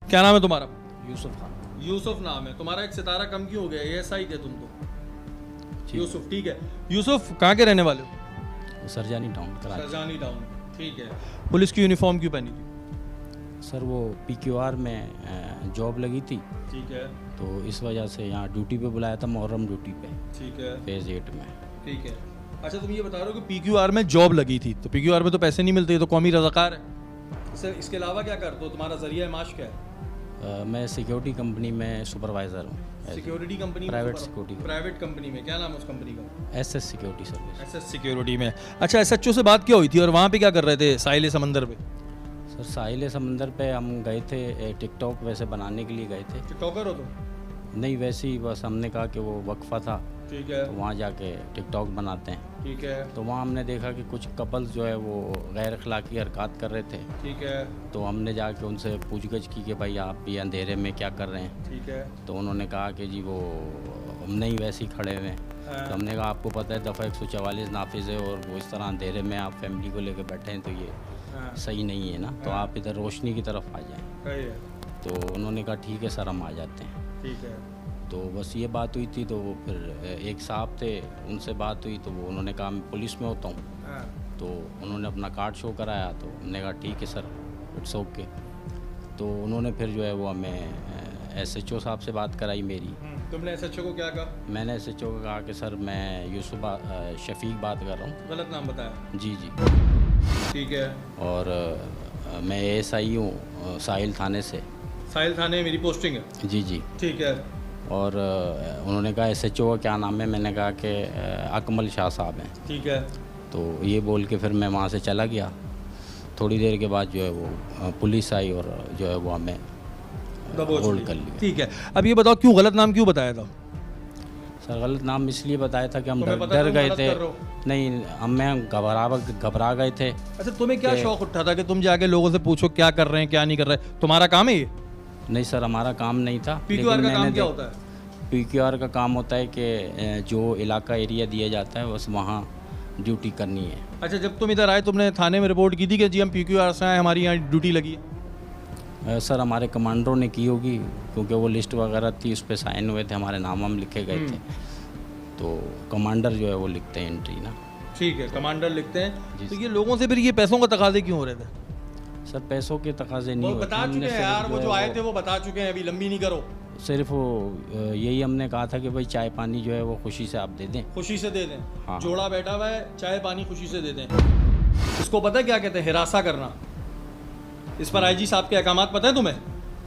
क्या नाम है तुम्हारा? यूसुफ खान। यूसुफ नाम है तुम्हारा। एक सितारा कम क्यों हो गया? एएसआई थे तुम तो। जी। यूसुफ, ठीक है। यूसुफ कहाँ के रहने वाले हो? सरजानी टाउन कराची। सरजानी टाउन, ठीक है। पुलिस की यूनिफॉर्म क्यों पहनी थी? सर वो पीक्यूआर में जॉब लगी थी, ठीक है, तो इस वजह से यहाँ ड्यूटी पे बुलाया था, मुहर्रम ड्यूटी पे, ठीक है, फेज 8 में। ठीक है। अच्छा, तुम ये बता रहे हो कि पीक्यूआर में जॉब लगी थी, तो पीक्यूआर में तो पैसे नहीं मिलते, ये तो कौमी रज़ाकार है। सर इसके अलावा क्या करते हो? तुम्हारा जरिया माश क्या है? मैं सिक्योरिटी कंपनी में सुपरवाइज़र हूँ। सिक्योरिटी कंपनी में? Private security. प्राइवेट कंपनी में क्या नाम है उस कंपनी का? SS security service. SS security में। अच्छा, एसएचओ से बात क्या हुई थी और वहाँ पे क्या कर रहे थे साहिल समंदर पे? सर साहिल समंदर पे हम गए थे, टिकटॉक वैसे बनाने के लिए गए थे। टिकटॉकर हो तुम? नहीं, वैसे ही बस हमने कहा कि वो वक्फा था, ठीक है, तो वहाँ जाके टिकटॉक बनाते हैं। ठीक है, तो वहाँ हमने देखा कि कुछ कपल्स जो है वो गैर अखलाकी हरकत कर रहे थे, ठीक है, तो हमने जाके उनसे पूछगछ की कि भाई आप ये अंधेरे में क्या कर रहे हैं। ठीक है, तो उन्होंने कहा कि जी वो हम नहीं वैसे ही खड़े हुए हैं। हाँ। तो हमने कहा आपको पता है दफ़ा 144 नाफिज है और वो इस तरह अंधेरे में आप फैमिली को लेकर बैठे हैं, तो ये हाँ, सही नहीं है ना, तो हाँ। आप इधर रोशनी की तरफ आ जाएं। सही है, तो उन्होंने कहा ठीक है सर, हम आ जाते हैं। ठीक है, तो बस ये बात हुई थी। तो वो फिर एक साहब थे, उनसे बात हुई, तो वो उन्होंने कहा मैं पुलिस में होता हूँ। हाँ, तो उन्होंने अपना कार्ड शो कराया, तो हमने कहा ठीक है सर, इट्स ओके। तो उन्होंने फिर जो है वो हमें एसएचओ साहब से बात कराई मेरी। तुमने एसएचओ को क्या कहा? मैंने एसएचओ को कहा कि सर मैं यूसुफ शफीक बात कर रहा हूँ। गलत नाम बताया? जी जी। ठीक है। और मैं एएसआई हूँ साहिल थाने से। साहिल थाने मेरी पोस्टिंग है? जी जी। ठीक है, और उन्होंने कहा एसएचओ का क्या नाम है? मैंने कहा कि अकमल शाह साहब हैं। ठीक है, तो ये बोल के फिर मैं वहाँ से चला गया। थोड़ी देर के बाद जो है वो पुलिस आई और जो है वो हमें होल्ड कर लिया। ठीक है। अब ये बताओ क्यों गलत नाम क्यों बताया था? सर गलत नाम इसलिए बताया था कि हम तुम्हें पता डर तुम गए गलत थे। कर रहे हो? नहीं, हम घबरा गए थे। अच्छा, तुम्हें क्या शौक उठा था कि तुम जाके लोगों से पूछो क्या कर रहे हैं क्या नहीं कर रहे? तुम्हारा काम है ये? नहीं सर, हमारा काम नहीं था। पीक्यूआर का काम क्या होता है? पीक्यूआर का काम होता है कि जो इलाका एरिया दिया जाता है बस वहाँ ड्यूटी करनी है। अच्छा, जब तुम इधर आए तुमने थाने में रिपोर्ट की थी कि जी हम पीक्यूआर से आए, हमारी यहाँ ड्यूटी लगी है? सर हमारे कमांडरों ने की होगी, क्योंकि वो लिस्ट वगैरह थी, उस पर साइन हुए थे, हमारे नाम हम लिखे गए थे। तो कमांडर जो है वो लिखते हैं एंट्री ना। ठीक है, कमांडर लिखते हैं। जी तो ये लोगों से फिर ये पैसों का तकाजे क्यों हो रहे थे? सर पैसों के तकाजे नहीं वो होते। बता चुके हैं यार, वो जो आए थे वो बता चुके हैं, अभी लंबी नहीं करो। सिर्फ वो यही हमने कहा था कि भाई चाय पानी जो है वो खुशी से आप दे दें। खुशी से दे दें। हाँ। जोड़ा बैठा हुआ है, चाय पानी खुशी से दे दें। इसको पता है क्या कहते हैं? हिरासा करना। इस पर आईजी साहब के अहकामात पता है तुम्हें?